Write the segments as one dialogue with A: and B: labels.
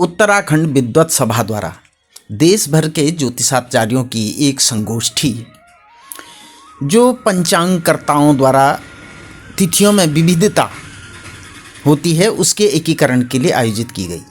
A: उत्तराखंड विद्वत सभा द्वारा देश भर के ज्योतिषाचार्यों की एक संगोष्ठी जो पंचांगकर्ताओं द्वारा तिथियों में विविधता होती है उसके एकीकरण के लिए आयोजित की गई।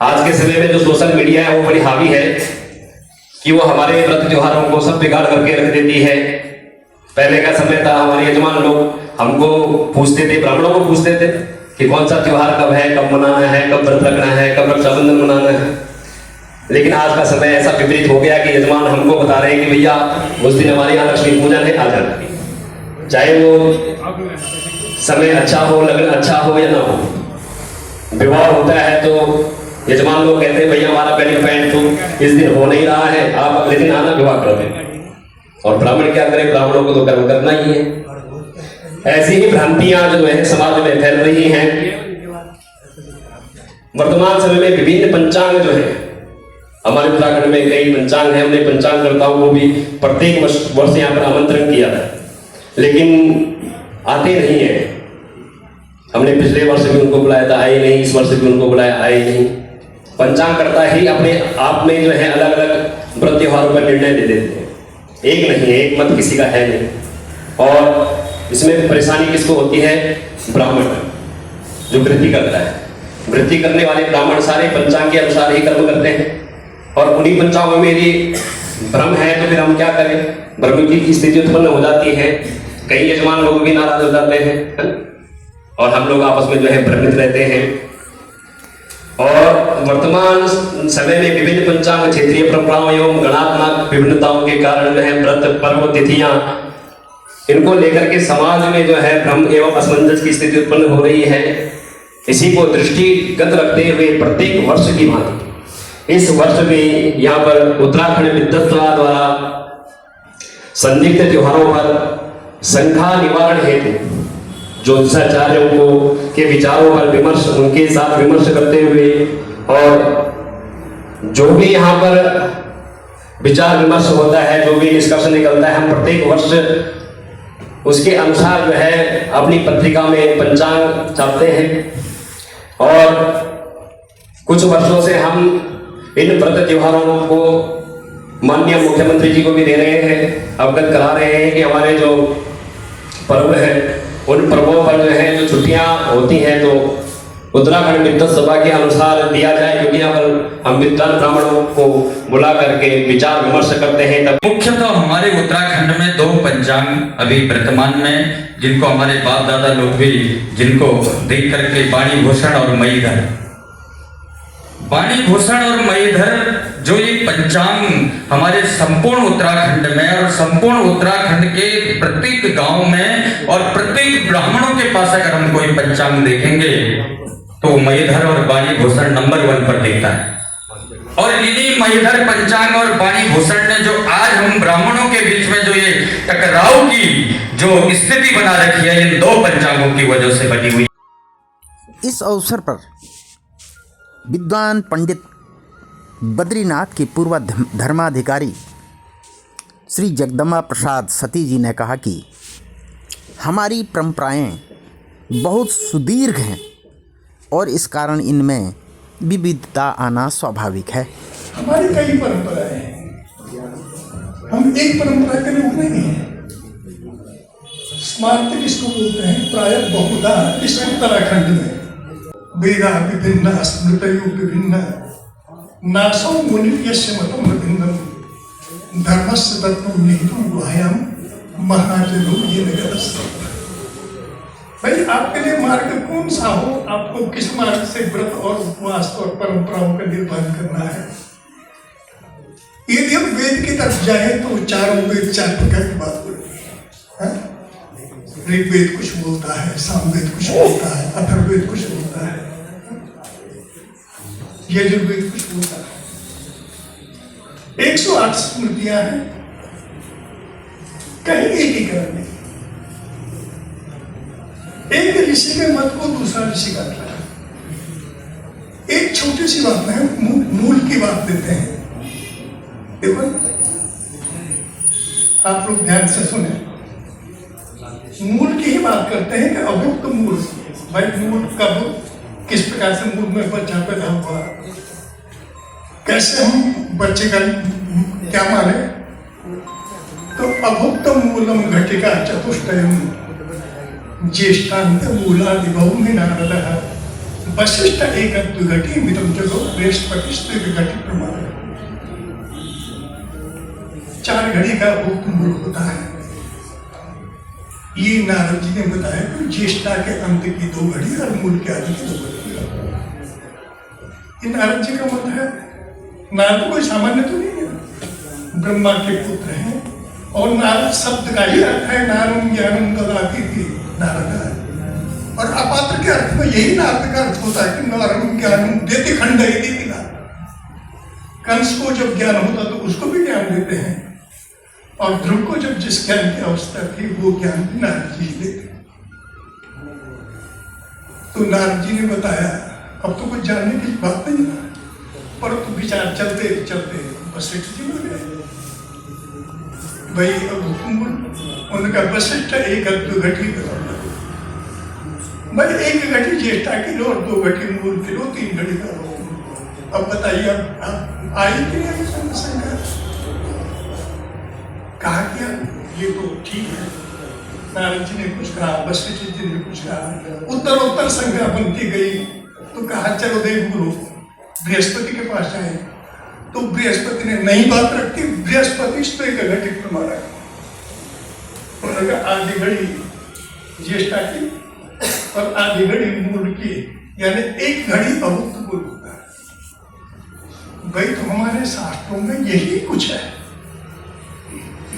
B: आज के समय में जो सोशल मीडिया है वो बड़ी हावी है कि वो हमारे व्रत त्योहारों को सब बिगाड़ करके रख देती है। पहले का समय था, हमारे यजमान लोग हमको पूछते थे, ब्राह्मणों को पूछते थे कि कौन सा त्योहार कब है, कब मनाना है, कब व्रत रखना है, कब रक्षाबंधन मनाना है। लेकिन आज का समय ऐसा विपरीत हो गया कि यजमान हमको बता रहे हैं कि भैया उस दिन हमारे यहाँ लक्ष्मी पूजन है, आ जाना। चाहे वो समय अच्छा हो, लगन अच्छा हो या ना हो, विवाह होता है तो यजमान लोग कहते हैं भैया हमारा वेडिंग पैंट तो इस दिन हो नहीं रहा है, आप अगले दिन आना, विवाह कर दें। और ब्राह्मण क्या करें, ब्राह्मणों को तो कर्म करना ही है। ऐसी ही भ्रांतियां जो है समाज में फैल रही हैं। वर्तमान समय में विभिन्न पंचांग जो है, हमारे उत्तराखंड में कई पंचांग है, हमने पंचांगकर्ताओं को भी प्रत्येक वर्ष यहाँ पर आमंत्रण किया था, लेकिन आते नहीं है। हमने पिछले वर्ष भी उनको बुलाया था, आए नहीं, इस वर्ष भी उनको बुलाया, आए नहीं। पंचांगकर्ता ही अपने आप में जो है अलग अलग व्रत त्योहारों पर निर्णय ले देते हैं, एक नहीं है, एक मत किसी का है नहीं। और इसमें परेशानी किसको होती है? ब्राह्मण जो वृत्ति करता है। वृत्ति करने वाले ब्राह्मण सारे पंचांग के अनुसार ही कर्म करते हैं, और उन्हीं पंचांगों में यदि भ्रम है तो फिर हम क्या करें? भ्रम की स्थिति उत्पन्न हो जाती है, कई यजमान लोग भी नाराज हो जाते हैं और हम लोग आपस में जो है भ्रमित रहते हैं। और वर्तमान समय में विभिन्न पंचांग, क्षेत्रीय परंपराओं एवं गणात्मक विभिन्नताओं के कारण जो है व्रत, पर्व, तिथियां, इनको लेकर के समाज में जो है भ्रम एवं असमंजस की स्थिति उत्पन्न हो रही है। इसी को दृष्टिगत रखते हुए प्रत्येक वर्ष की भांति इस वर्ष में यहाँ पर उत्तराखंड विद्वत सभा द्वारा संदिग्ध त्योहारों पर शंका निवारण हेतु ज्योतिषाचार्यों को के विचारों पर विमर्श, उनके साथ विमर्श करते हुए, और जो भी यहाँ पर विचार विमर्श होता है, जो भी निष्कर्ष निकलता है, हम प्रत्येक वर्ष उसके अनुसार जो है अपनी पत्रिका में पंचांग छापते हैं। और कुछ वर्षों से हम इन व्रत त्योहारों को माननीय मुख्यमंत्री जी को भी दे रहे हैं, अवगत करा रहे हैं कि हमारे जो पर्व है उन पर्वों पर जो है जो छुट्टियां होती हैं तो उत्तराखंड विद्वत सभा के अनुसार दिया जाए, क्योंकि यहाँ पर हम विद्वान ब्राह्मणों को बुला करके विचार विमर्श करते हैं। तब
C: मुख्यतः हमारे उत्तराखंड में 2 पंचांग अभी वर्तमान में, जिनको हमारे बाप दादा लोग भी जिनको देख करके वाणी भूषण और मईधर, वाणी भूषण और मईधर जो ये पंचांग हमारे संपूर्ण उत्तराखंड में और संपूर्ण उत्तराखंड के प्रत्येक गांव में और प्रत्येक ब्राह्मणों के पास अगर हम कोई पंचांग देखेंगे तो महीधर और वाणी भूषण नंबर 1 पर दिखता है। और इन्हीं महीधर पंचांग और वाणी भूषण ने जो आज हम ब्राह्मणों के बीच में जो ये टकराव की जो स्थिति बना रखी है, इन 2 पंचांगों की वजह से बनी हुई।
A: इस अवसर पर विद्वान पंडित बद्रीनाथ के पूर्व धर्माधिकारी श्री जगदम्बा प्रसाद सती जी ने कहा कि हमारी परंपराएं बहुत सुदीर्घ हैं और इस कारण इनमें विविधता आना स्वाभाविक है।
D: हमारी कई परंपराएं हैं, हम एक परंपरा के लोग नहीं हैं। स्मार्त किसको बोलते हैं? प्रायः बहुधा इस उत्तराखंड में वेदा विभिन्न स्मृतयो विभिन्न नासो मुनिर्यस्य मतम भिन्नम धर्मस्य तत्त्वं निहितं गुहायां महाजनो ये नगरस्य। भाई आपके लिए मार्ग कौन सा हो, आपको किस मार्ग से व्रत और उपवास और परंपराओं का निर्वहन करना है। यदि हम वेद की तरफ जाए तो चारों वेद 4 प्रकार की बात बोलती है। ऋग्वेद कुछ बोलता है, सामवेद कुछ बोलता है, अथर्ववेद कुछ बोलता है, यजुर्वेद कुछ बोलता है। 108 स्मृतियां हैं, कहीं एकीकरण नहीं। एक ऋषि के मत को दूसरा ऋषि काट रहा है। एक छोटी सी बात में मूल की बात देते हैं। देखो आप लोग ध्यान से सुने, मूल की ही बात करते हैं कि अभुक्त मूल। भाई मूल कब किस प्रकार से मूल में बच्चा पैदा हुआ, कैसे हम बच्चे का क्या माने। तो अभुक्त मूलम घटिका चतुष्टयम ज्येष्ठांत मूलादिभौमि नारदः वशिष्ठ एकद्विघटी मितं जगो बृहस्पतिस्त्रिघटी प्रमाण। 4 घड़ी का अभुक्त मूल होता है। ये नारद जी ने बताया कि ज्येष्ठा के अंत की 2 घड़ी और मूल के आदि की 2 घड़ी। ये नारद जी का मत है। नारद कोई सामान्य तो नहीं है, ब्रह्मा के पुत्र हैं। और नारद शब्द का ही अर्थ है नारम ज्ञानम ददाति थी नारद। और अपात्र के अर्थ में यही नारद का अर्थ होता है कि नारम ज्ञानम देते खंड देती ना। कंस को जब ज्ञान होता तो उसको भी ज्ञान देते हैं, और ध्रुव को जब जिस ज्ञान की अवस्था थी वो ज्ञान भी नारद जी देते। तो नारद जी ने बताया, अब तो कुछ जानने की बात नहीं है, परंतु विचार चलते चलते वशिष्ठ जी मिल गए। भाई अब उनका वशिष्ठ एकद्विघटी भाई 1 घटी ज्येष्ठा की लो और 2 घटी मूल की लो, 3 घड़ी का लो। अब बताइए अब आई कि नहीं शंका? कहा क्या ये तो ठीक है। नारद जी ने कुछ कहा, वशिष्ठ जी ने कुछ कहा, उत्तरोत्तर संख्या बनती गई। तो कहा चलो देव गुरु बृहस्पति के पास आए। तो बृहस्पति ने नई बात रखी, बृहस्पति तो 1 घटी प्रमाण है। उन्होंने कहा आधी घड़ी ज्येष्ठा की और आधी घड़ी मूल की, यानी 1 घड़ी अभुक्त मूल होता है। भाई तो हमारे शास्त्रों में यही कुछ है।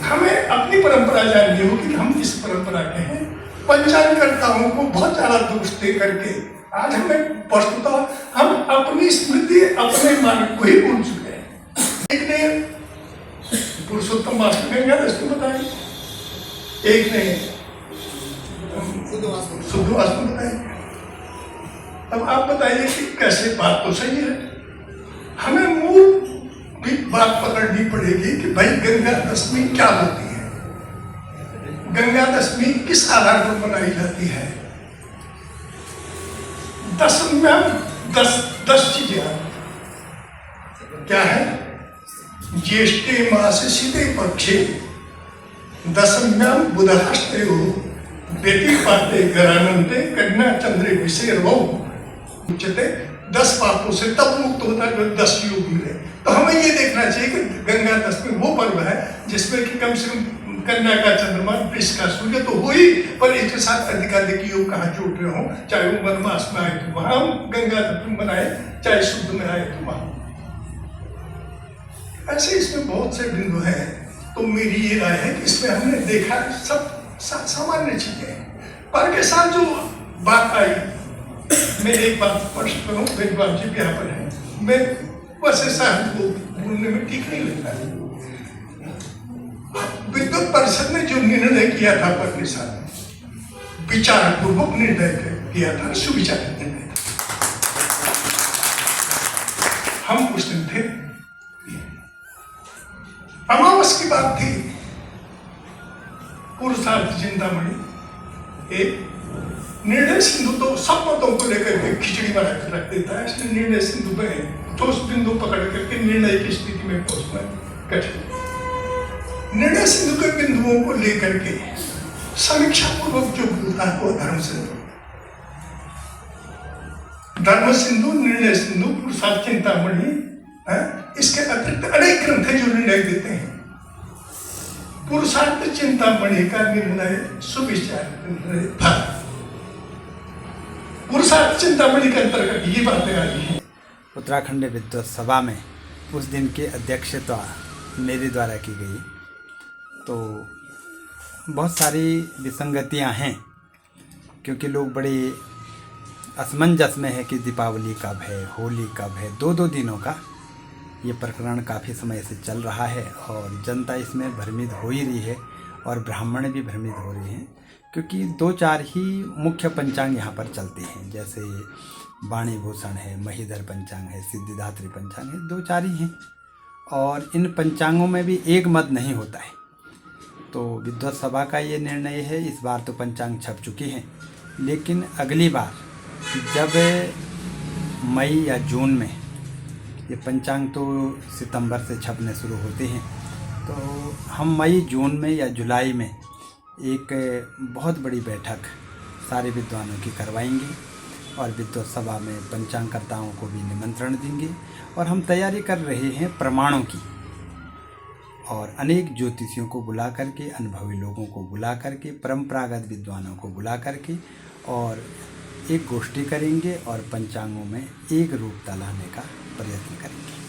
D: हमें अपनी परंपरा जाननी होगी कि हम किस परंपरा के हैं। पंचांगकर्ताओं को बहुत ज्यादा दोष दे करके आज हमें वस्तुतः हम अपनी स्मृति अपने मार्ग को ही भूल चुके हैं। एक ने पुरुषोत्तम मास में दृष्टि बताई, एक ने शुद्ध वास्तु बताई। अब आप बताइए कि कैसे बात तो सही है। हमें मूल भी बात पकड़नी पड़ेगी कि भाई गंगा दशमी क्या होती है, गंगा दशमी किस आधार पर मनाई जाती है। दशम्याम 10 चीजें क्या है। ज्येष्ठे मास शीते पक्षे दशम्याम बुधहस्तयो व्यतिपाते गरानंते कन्या चंद्रे विषेर्वौ उच्यते। 10 पापों से तब मुक्त होता है जब 10 योग मिले। तो हमें ये देखना चाहिए कि गंगा दशमी वो पर्व है जिसमें कि कम से कम कन्या का चंद्रमा, वृष का सूर्य तो हुई, पर इसके साथ अधिकाधिक योग कहाँ जुड़ रहे हो। चाहे वो वनवास में आए तो वहां गंगा दशमी मनाए, चाहे शुद्ध में आए तो वहां। ऐसे इसमें बहुत से बिंदु हैं। तो मेरी ये राय है कि इसमें हमने देखा सब सामान्य चीजें, पर के साथ जो बात आई मैं एक बात स्पष्ट करूं, मेरी बात जी यहाँ पर है, मैं वैसे साहब को बोलने में ठीक नहीं लगता है। विद्युत परिषद ने जो निर्णय किया था पटनी साहब, विचार पूर्वक निर्णय किया था, सुविचार निर्णय था। हम उस दिन थे, अमावस की बात थी, पुरुषार्थ चिंतामणि एक निर्णय सिंधु तो सब मतों को लेकर के खिचड़ी बना कर रख देता है, इसलिए निर्णय सिंधु में ठोस बिंदु पकड़ करके निर्णय की स्थिति में पहुंचना कठिन। निर्णय सिंधु के बिंदुओं को लेकर के समीक्षा पूर्वक जो बोलता है वो धर्म सिंधु, निर्णय सिंधु, पुरुषार्थ चिंतामणि, इसके अतिरिक्त अनेक ग्रंथ है जो निर्णय देते हैं। पुरुषार्थ चिंतामणि का निर्णय सुविचार निर्णय था। पुरुषार्थ चिंतामणि के अंतर्गत ये बातें आई हैं।
A: उत्तराखंड विद्वत सभा में उस दिन की अध्यक्षता मेरे द्वारा की गई, तो बहुत सारी विसंगतियां हैं, क्योंकि लोग बड़े असमंजस में है कि दीपावली कब है, होली कब है। दो दिनों का ये प्रकरण काफ़ी समय से चल रहा है और जनता इसमें भ्रमित हो ही रही है और ब्राह्मण भी भ्रमित हो रहे हैं, क्योंकि 2-4 ही मुख्य पंचांग यहाँ पर चलते हैं, जैसे वाणी भूषण है, महीधर पंचांग है, सिद्धिदात्री पंचांग है, 2-4 ही हैं और इन पंचांगों में भी एक मत नहीं होता है। तो विद्वत सभा का ये निर्णय है, इस बार तो पंचांग छप चुकी हैं, लेकिन अगली बार जब मई या जून में, ये पंचांग तो सितंबर से छपने शुरू होते हैं, तो हम मई जून में या जुलाई में एक बहुत बड़ी बैठक सारे विद्वानों की करवाएंगे और विद्वत सभा में पंचांगकर्ताओं को भी निमंत्रण देंगे और हम तैयारी कर रहे हैं प्रमाणों की, और अनेक ज्योतिषियों को बुला करके, अनुभवी लोगों को बुला करके, परंपरागत विद्वानों को बुला करके और एक गोष्ठी करेंगे और पंचांगों में एक रूपता लाने का प्रयत्न करेंगे।